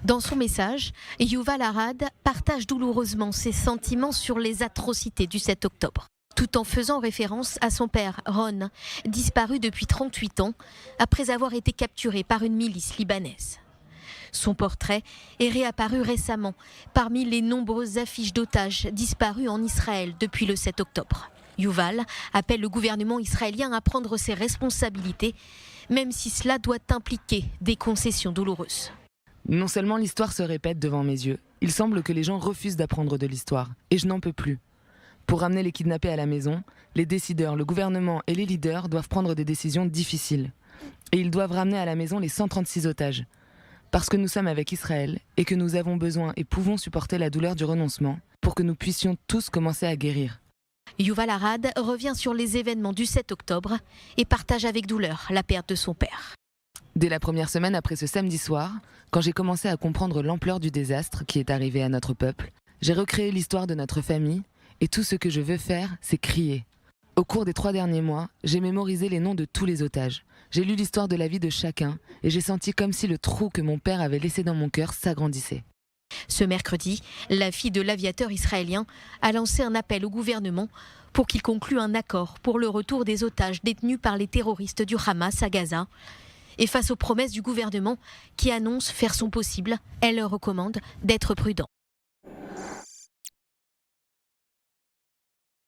Dans son message, Yuval Harad partage douloureusement ses sentiments sur les atrocités du 7 octobre, tout en faisant référence à son père, Ron, disparu depuis 38 ans, après avoir été capturé par une milice libanaise. Son portrait est réapparu récemment parmi les nombreuses affiches d'otages disparus en Israël depuis le 7 octobre. Yuval appelle le gouvernement israélien à prendre ses responsabilités, même si cela doit impliquer des concessions douloureuses. Non seulement l'histoire se répète devant mes yeux, il semble que les gens refusent d'apprendre de l'histoire, et je n'en peux plus. Pour ramener les kidnappés à la maison, les décideurs, le gouvernement et les leaders doivent prendre des décisions difficiles. Et ils doivent ramener à la maison les 136 otages. Parce que nous sommes avec Israël et que nous avons besoin et pouvons supporter la douleur du renoncement pour que nous puissions tous commencer à guérir. Yuval Harad revient sur les événements du 7 octobre et partage avec douleur la perte de son père. Dès la première semaine après ce samedi soir, quand j'ai commencé à comprendre l'ampleur du désastre qui est arrivé à notre peuple, j'ai recréé l'histoire de notre famille et tout ce que je veux faire, c'est crier. Au cours des 3 derniers mois, j'ai mémorisé les noms de tous les otages. J'ai lu l'histoire de la vie de chacun et j'ai senti comme si le trou que mon père avait laissé dans mon cœur s'agrandissait. Ce mercredi, la fille de l'aviateur israélien a lancé un appel au gouvernement pour qu'il conclue un accord pour le retour des otages détenus par les terroristes du Hamas à Gaza. Et face aux promesses du gouvernement qui annonce faire son possible, elle leur recommande d'être prudents.